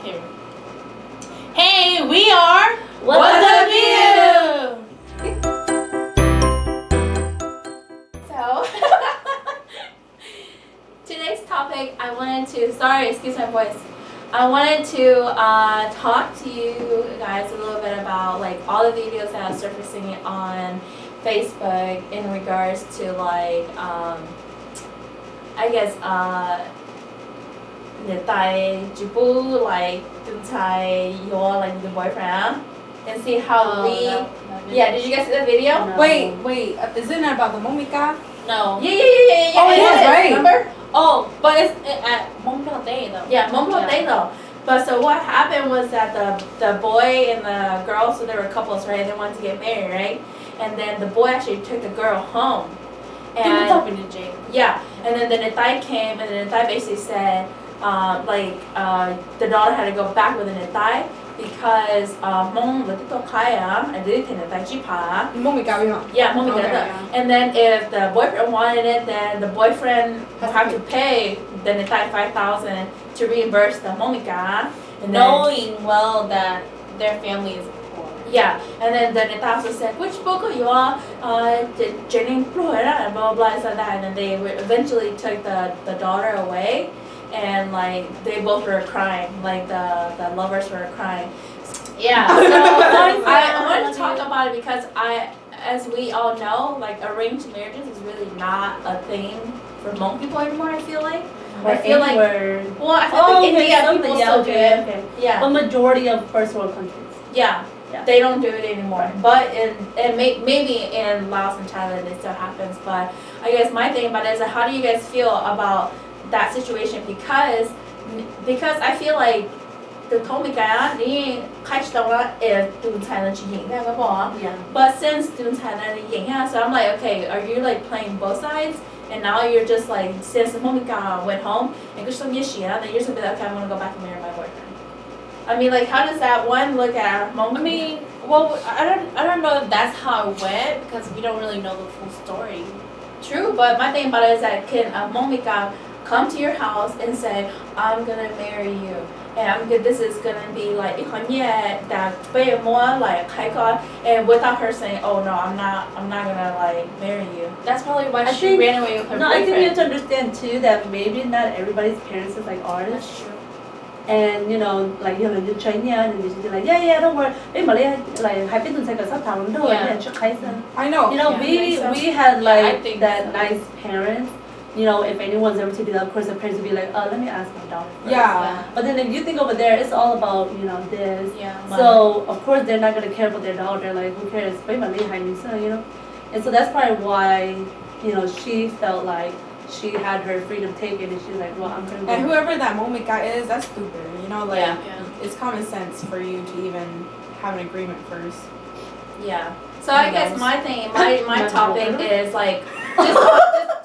Here. Hey, we are What the View? So, today's topic, I wanted to, sorry, excuse my voice. I wanted to talk to you guys a little bit about like all the videos that are surfacing on Facebook in regards to like, I guess, like your boyfriend, and see how yeah, did you guys see the video? No. Wait, isn't it about the momika? No. Yeah, Oh, it yes, is, right. remember? Oh, but it's at Hmong Day though. Yeah, Mompo Day though. But so what happened was that the boy and the girl, so they were couples, right? They wanted to get married, right? And then the boy actually took the girl home. He was talking to Jake. Yeah, and then the Nitai came, and the Nitai basically said, the daughter had to go back with the Nitai because Hmong Latito Kaya, I did think Nitai Jipa. Momika, we want. Yeah, Mommy Okay, did that. yeah. And then if the boyfriend wanted it, then the boyfriend would have to pay the Nitai 5,000 to reimburse the Momika. And then, Knowing well that their family is poor. yeah, and then the Nitai also said, which book are you are? Jenny Florida, and blah, blah, blah, so that. And then they eventually took the daughter away, and like they both were crying, like the lovers were crying. Yeah, so I want to talk about it because as we all know, like arranged marriages is really not a thing for Hmong people anymore, I feel like. I feel like, well, I think India people still do it. Okay. Yeah. A majority of first world countries. Yeah, Yeah. they don't do it anymore. But maybe in Laos and Thailand it still happens. But I guess my thing about it is that how do you guys feel about that situation? Because I feel like the Tomika ni catch the one if doing Thailand Yeah. but since doing Thailand so I'm like, okay, are you like playing both sides? And now you're just like, since the Momika went home and then you're just gonna be like, okay, I'm gonna go back and marry my boyfriend. I mean, like, how does that one look at Hmong? I mean, well, I don't know if that's how it went because we don't really know the full story. True, but my thing about it is that can a Momika come to your house and say, I'm gonna marry you, and this is gonna be like that way more like and without her saying, oh no, I'm not gonna like marry you. That's probably why I she think- ran away with her No, I boyfriend. think you have to understand too that maybe not everybody's parents is like ours. That's true. And you know, like you know, you China and you just like, yeah, don't worry. Like, hai biết tuần sai cả sắp tháng thôi, Yeah. and just I know. You know, Yeah, we makes we had Yeah, I like think that so. nice parents. You know, if anyone's ever to be that, of course the parents would be like, oh, let me ask my daughter first. Yeah. But then if you think over there, it's all about, you know, this. Yeah. So of course they're not gonna care about their daughter. Like who cares? You know. And so that's probably why, you know, she felt like she had her freedom taken, and she's like, well, I'm gonna go. And whoever that momika is, that's stupid. You know, like Yeah. it's common sense for you to even have an agreement first. Yeah. So I guess knows? my thing, my My topic daughter. is like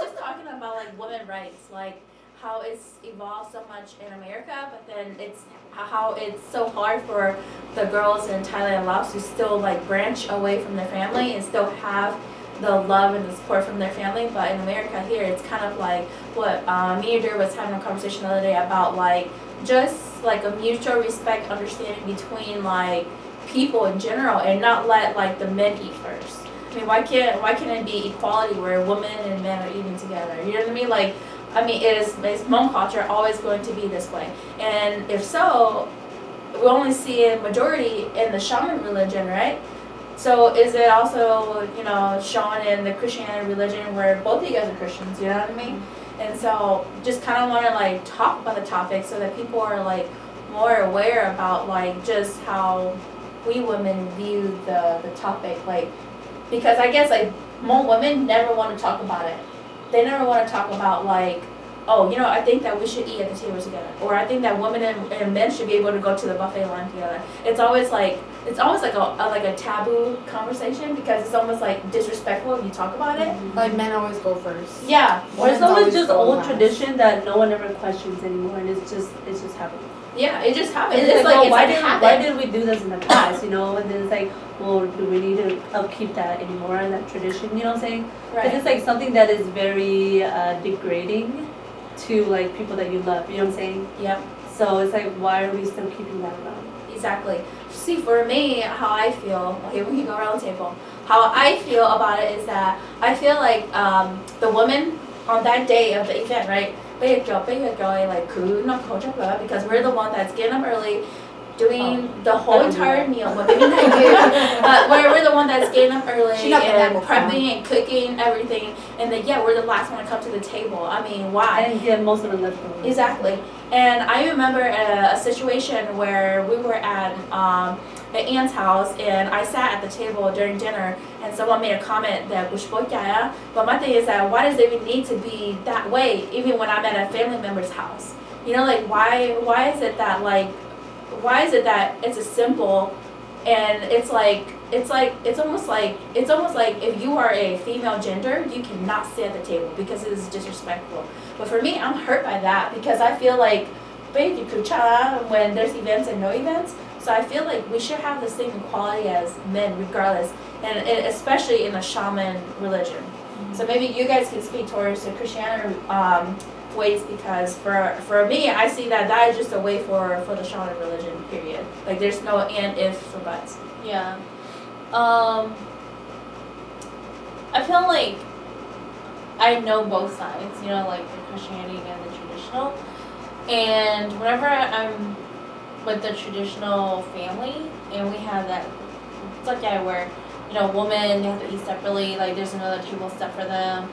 just talking about like women's rights, like how it's evolved so much in America, but then it's how it's so hard for the girls in Thailand and Laos to still like branch away from their family and still have the love and the support from their family. But in America here, it's kind of like what me and Drew was having a conversation the other day about, like just like a mutual respect, understanding between like people in general, and not let like the men eat first. I mean, why can't it be equality where women and men are eating together? You know what I mean? Like, I mean, is Hmong culture always going to be this way? And if so, we only see a majority in the shaman religion, right? So is it also, you know, shown in the Christianity religion where both of you guys are Christians, you know what I mean? And so just kind of want to like talk about the topic so that people are like more aware about like just how we women view the topic, like, because I guess like more women never want to talk about it. They never want to talk about like, oh, you know, I think that we should eat at the table together, or I think that women and men should be able to go to the buffet line together. It's always like a taboo conversation because it's almost like disrespectful if you talk about it. Like men always go first. Yeah, Or it's Women's always just go old last. tradition that no one ever questions anymore, and it's just happening. yeah, it just happens. It's It's like, like, well, it's why like did we do this in the past, you know? And then it's like, well, do we need to upkeep that anymore, that tradition, you know what I'm saying? Because right. it's like something that is very degrading to like people that you love, you know what I'm saying? Yep. So it's like, why are we still keeping that around? Exactly. See, for me, how I feel, okay, we can go around the table. How I feel about it is that I feel like the woman on that day of the event, right? Like, because we're the one that's getting up early, doing the whole entire meal. But maybe not you. We're the one that's getting up early and prepping and cooking everything. And then, yeah, we're the last one to come to the table. I mean, why? And get most of the leftovers. Exactly. And I remember a situation where we were at an aunt's house, and I sat at the table during dinner, and someone made a comment that but my thing is that why does it even need to be that way, even when I'm at a family member's house? You know, like why is it that it's a simple, and it's almost like if you are a female gender, you cannot sit at the table because it is disrespectful. But for me, I'm hurt by that because I feel like when there's events and no events. So I feel like we should have the same equality as men regardless, and especially in the shaman religion. Mm-hmm. So maybe you guys can speak towards the Christianity ways, because for me, I see that is just a way for the shaman religion, period. Like there's no and, ifs, or buts. Yeah. I feel like I know both sides, you know, like the Christianity and the traditional. And whenever I'm with the traditional family and we have that, it's like where, you know, women, they have to eat separately, like there's another table set for them,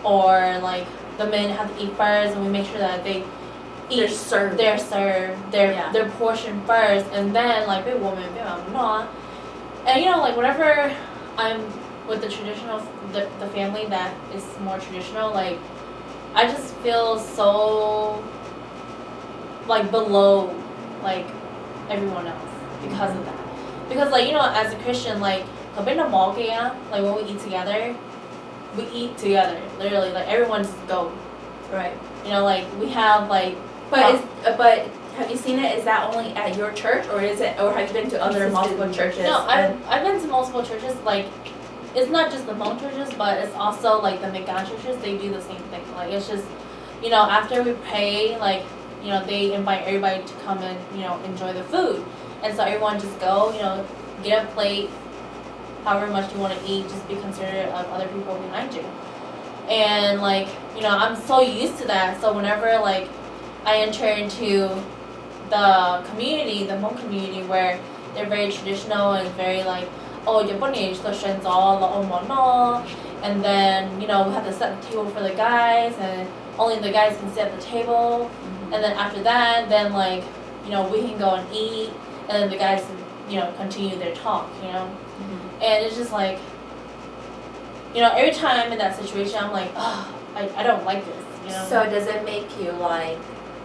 or like the men have to eat first and we make sure that they eat their portion first, and then like big woman, big not. And you know, like whenever I'm with the traditional, the family that is more traditional, like I just feel so like below like everyone else because of that. Because like, you know, as a Christian, like when we eat together, literally, like everyone just go. Right. You know, like we have like but have you seen it? Is that only at your church, or have you been to other multiple churches? No, I've been to multiple churches. Like, it's not just the Hmong churches, but it's also like the Megan churches. They do the same thing. Like, it's just, you know, after we pray, like, you know, they invite everybody to come and, you know, enjoy the food. And so everyone just go, you know, get a plate, however much you want to eat, just be considerate of other people behind you. And like, you know, I'm so used to that. So whenever like I enter into the community, the Hmong community, where they're very traditional and very like, oh, and then, you know, we have to set the table for the guys, and only the guys can sit at the table. Mm-hmm. And then after that, then like, you know, we can go and eat, and then the guys can, you know, continue their talk, you know. Mm-hmm. And it's just like, you know, every time I'm in that situation, I'm like, oh, I don't like this, you know. So does it make you like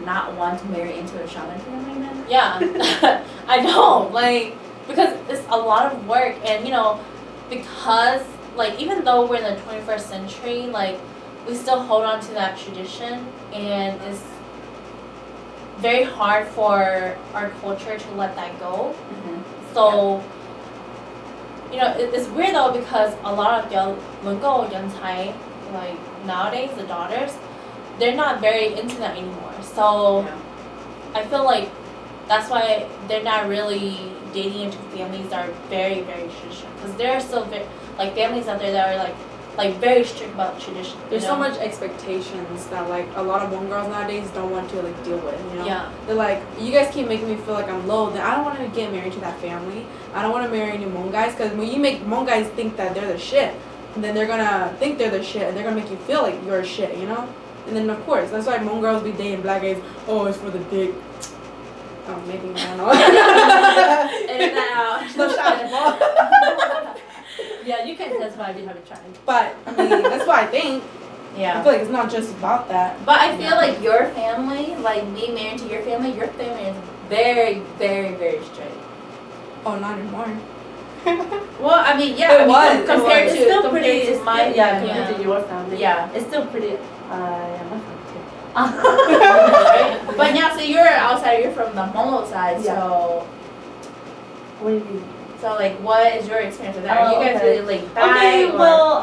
not want to marry into a shaman family then? Yeah, I don't, like, because it's a lot of work, and you know, because like even though we're in the 21st century, like we still hold on to that tradition, and it's very hard for our culture to let that go. Mm-hmm. So, you know, it's weird though, because a lot of young Thai, like nowadays, the daughters, they're not very into that anymore. So I feel like that's why they're not really dating into families that are very, very traditional. Because there are still like families out there that are like very strict about tradition. There's so much expectations that like a lot of Hmong girls nowadays don't want to like deal with, you know? Yeah. They're like, you guys keep making me feel like I'm low, then I don't want to get married to that family. I don't want to marry any Hmong guys, because when you make Hmong guys think that they're the shit, and then they're gonna think they're the shit, and they're gonna make you feel like you're shit, you know? And then of course, that's why Hmong girls be dating black guys. Oh, it's for the dick. Oh, maybe I don't know. Edit that out. No shot. Yeah, you can testify if you haven't tried. But I mean, that's what I think. Yeah. I feel like it's not just about that. But I feel like your family, like me married to your family is very, very, very strict. Oh, not anymore. Well, I mean, yeah. It was. Compared It's to still compared pretty. to my Compared to your family. Yeah. It's still pretty. Yeah, my family too. Right? But now, so you're outside. You're from the Hmong side, Yeah. so. What do you mean? So like, what is your experience with that? Are you guys really laid back?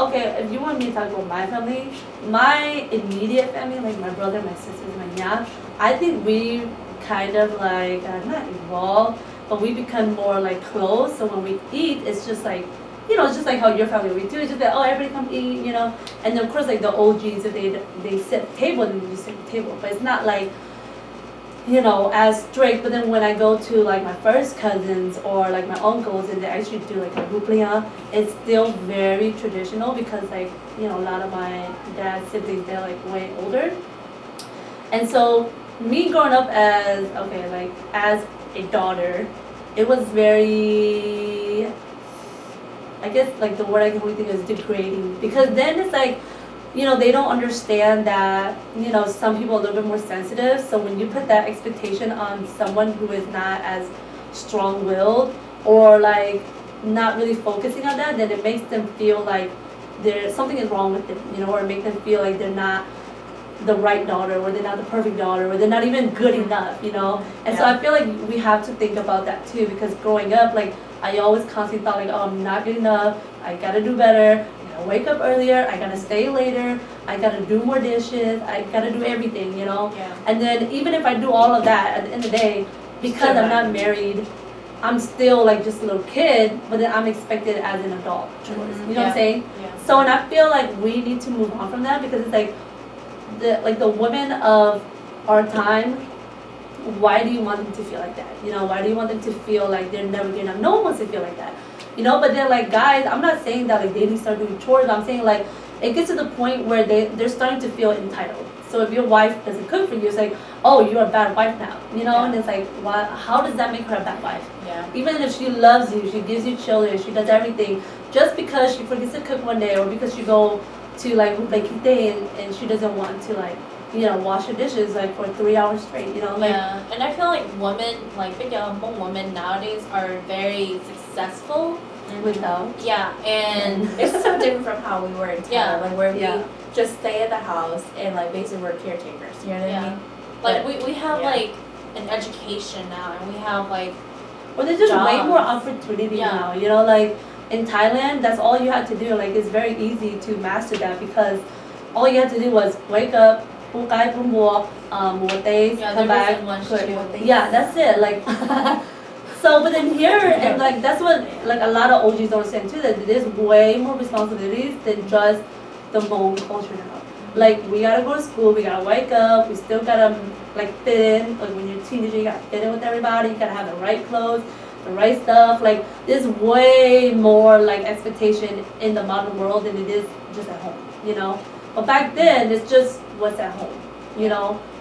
Okay, if you want me to talk about my family, my immediate family, like my brother, my sisters, my aunt, I think we kind of like not evolve, but we become more like close. So when we eat, it's just like, it's just like how your family we do. It's just like, oh, everybody come eat, And then of course, like the OGs, if they sit at the table, then you just sit at the table. But it's not like, as strict. But then when I go to like my first cousins or like my uncles, and they actually do like a rupliya, it's still very traditional because like, a lot of my dad's siblings, they're like way older. And so me growing up as a daughter, it was very, I guess like the word I can only think is degrading, because then it's like, they don't understand that, some people are a little bit more sensitive. So when you put that expectation on someone who is not as strong-willed or like not really focusing on that, then it makes them feel like there's something is wrong with them, or make them feel like they're not the right daughter, or they're not the perfect daughter, or they're not even good enough, And so I feel like we have to think about that too, because growing up, like I always constantly thought like, oh, I'm not good enough, I gotta do better, I gotta wake up earlier, I gotta stay later, I gotta do more dishes, I gotta do everything, And then even if I do all of that, at the end of the day, because I'm not married, I'm still like just a little kid, but then I'm expected as an adult choice. You know what I'm saying? Yeah. So, and I feel like we need to move on from that, because it's like the women of our time, why do you want them to feel like that? Why do you want them to feel like they're never good enough? No one wants to feel like that. But they're like, guys, I'm not saying that like they need to start doing chores, but I'm saying like it gets to the point where they're starting to feel entitled. So if your wife doesn't cook for you, it's like, oh, you're a bad wife now, And it's like, why? How does that make her a bad wife? Yeah. Even if she loves you, she gives you children, she does everything, just because she forgets to cook one day, or because you go to like and she doesn't want to like, wash the dishes like for 3 hours straight, like. Yeah, and I feel like women, like big Hmong women nowadays are very successful. Without. Yeah, and It's so different from how we were in Thailand, Yeah. like where Yeah. we just stay at the house and like basically we're caretakers. You know what I mean? like But- we have yeah. like an education now, and we have like Well, there's just way jobs. more opportunity Yeah. now, like in Thailand, that's all you had to do. Like it's very easy to master that, because all you had to do was wake up, pukai pumbo, Yeah, come there back, wasn't lunch cook. too. Yeah, that's it. Like, so but then here, and like that's what like a lot of OGs don't understand too, that there's way more responsibilities than just the Hmong culture now. Like we gotta go to school, we gotta wake up, we still gotta like fit in. Like when you're a teenager, you gotta fit in with everybody, you gotta have the right clothes, the right stuff. Like there's way more like expectation in the modern world than it is just at home, But back then, it's just what's at home.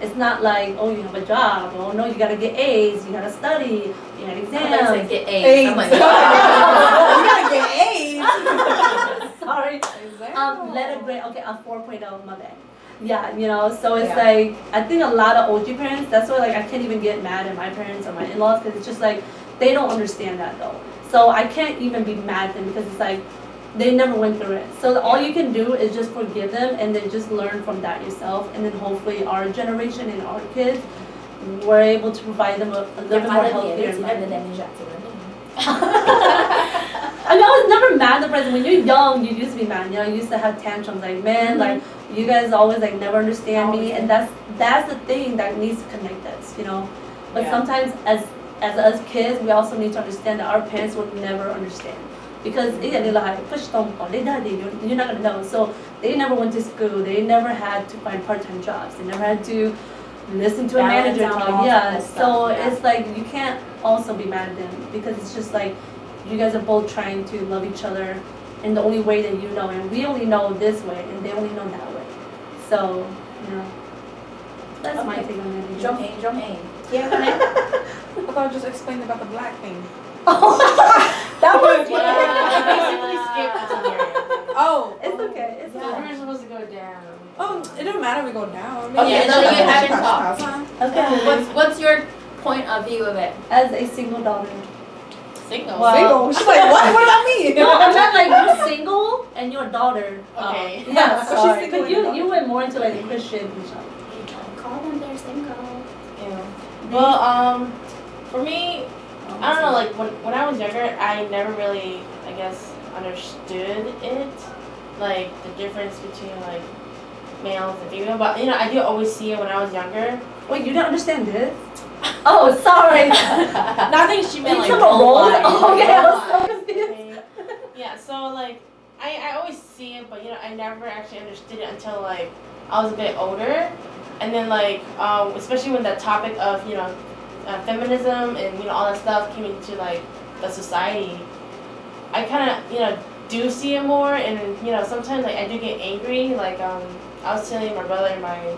It's not like, oh, you have a job. Oh no, you gotta get A's. You gotta study. You got I exams. thought you said get AIDS. I'm like, You gotta get AIDS. Sorry. Exactly. Letter grade. Okay, a 4.0. My bad. Yeah, so it's Yeah. like I think a lot of OG parents. That's why like I can't even get mad at my parents or my in-laws, because it's just like they don't understand that though. So I can't even be mad at them, because it's like they never went through it. So all you can do is just forgive them, and then just learn from that yourself. And then hopefully our generation and our kids, we're able to provide them a little bit more healthier environment. I mean, I was never mad at the president. When you're young, you used to be mad. You used to have tantrums like, man, like you guys always like never understand me, and that's the thing that needs to connect us, But Yeah. sometimes as us kids, we also need to understand that our parents will never understand, because you're not gonna know. So they never went to school. They never had to find part-time jobs. They never had to listen to a Balance manager out talk. all Yeah. that So stuff, yeah. it's like you can't also be mad at them, because it's just like you guys are both trying to love each other in the only way that you know, and we only know this way, and they only know that way. So that's my take on it. Jong-hae. Yeah. I thought I just explained about the black thing. That was Oh. It's okay. It's So okay. we're supposed to go down. Oh, it don't matter if we go down. Okay, so you haven't talked. Okay. What's your point of view of it? As a single daughter. single. Wow. Single. She's like, what about me? No, I meant like you're single and your daughter. Okay. Yeah, So she's sorry. single Because and your you went more into like the Christian stuff. Call them they're single. Yeah. Well, for me, I don't know. Like when I was younger, I never really, I guess, understood it, like the difference between like males and female. But I do always see it when I was younger. Wait, you didn't understand this? Oh, sorry. Nothing she meant like You talking about role roles? model. Okay, I was Role so model, confused. okay? Yeah, so like I always see it, but I never actually understood it until like I was a bit older, and then like especially when the topic of feminism and all that stuff came into like the society, I kind of do see it more, and sometimes like I do get angry. Like I was telling my brother and my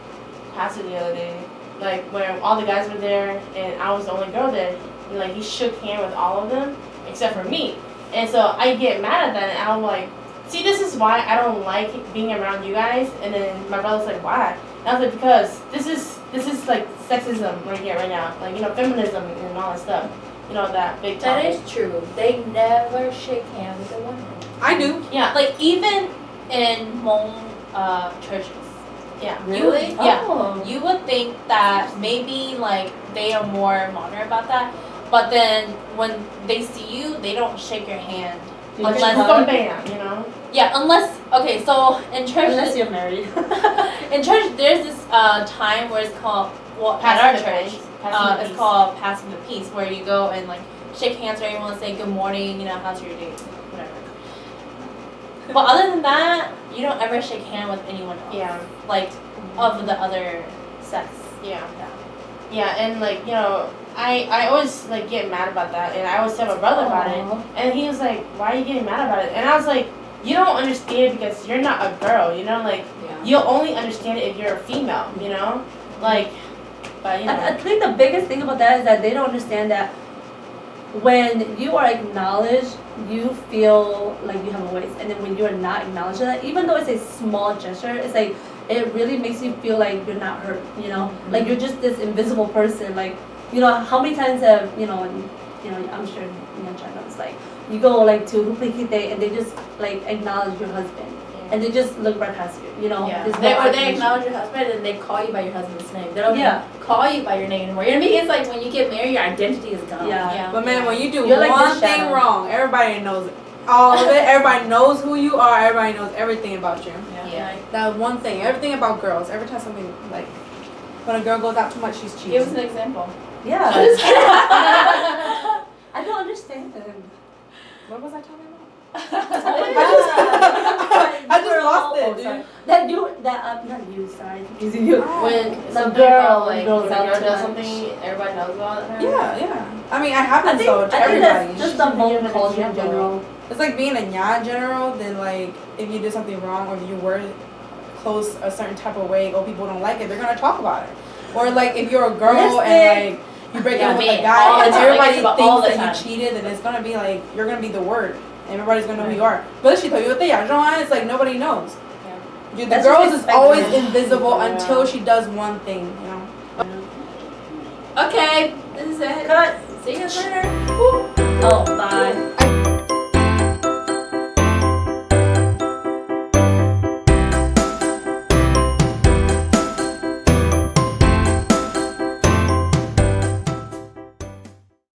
pastor the other day, like when all the guys were there and I was the only girl there, and like he shook hands with all of them except for me, and so I get mad at that, and I'm like, see, this is why I don't like being around you guys. And then my brother's like, why? And I was like, because this is like sexism right here, right now, like feminism and all that stuff, that big That topic. is true. They never shake hands with a woman. I do. Yeah, Like even in Hmong churches. yeah. Really? Yeah. Oh. You would think that maybe like they are more modern about that, but then when they see you, they don't shake your hand. You Unless- just Some hug, band, Yeah, unless okay, so in church unless you're married. in church there's this time where it's called at our church it's called passing the peace, where you go and like shake hands with everyone, say good morning, how's your day, whatever. But other than that, you don't ever shake hand with anyone else. Yeah. Like of the other sex. Yeah. Yeah, and like, I always like get mad about that, and I always tell my brother about it, and he was like, why are you getting mad about it? And I was like, you don't understand because you're not a girl, like, Yeah. you'll only understand it if you're a female, like, but I think the biggest thing about that is that they don't understand that when you are acknowledged, you feel like you have a voice, and then when you are not acknowledged, that even though it's a small gesture, it's like it really makes you feel like you're not heard. Like you're just this invisible person. Like how many times have I'm sure China, it's like you go like to Hupikite and they just like acknowledge your husband, and they just look right past you. Yeah. There's no They explanation. acknowledge your husband and they call you by your husband's name. They don't Yeah. even call you by your name anymore. You know what I mean? It's like when you get married, your identity is gone. Yeah. But man, when you do You're like one the thing shadow. wrong, everybody knows it. All of it. Everybody knows who you are. Everybody knows everything about you. Yeah. That one thing. Everything about girls. Every time something like when a girl goes out too much, she's cheating. Give us an example. Yeah. I don't understand them. What was I talking about? I I just lost it, dude. Not you, sorry, confusing you. when The something girl about, like, goes when a out girl too does much. something, everybody knows about her. Yeah. I mean, I have I been think, so to I think everybody. that's just the Hmong culture in general. It's like being a nya in general, then like if you did something wrong or if you were close a certain type of way or people don't like it, they're gonna talk about it. Or like if you're a girl and like you break up with a all guy the and time. everybody Like, all the thinks that time. you cheated, then it's gonna be like you're gonna be the word. And everybody's gonna know who you are. But she told you what they are. It's like nobody knows. Dude, the That's girls just is always expected. invisible Yeah. until she does one thing, Okay, this is it. Cut. See you guys later. Oh, bye.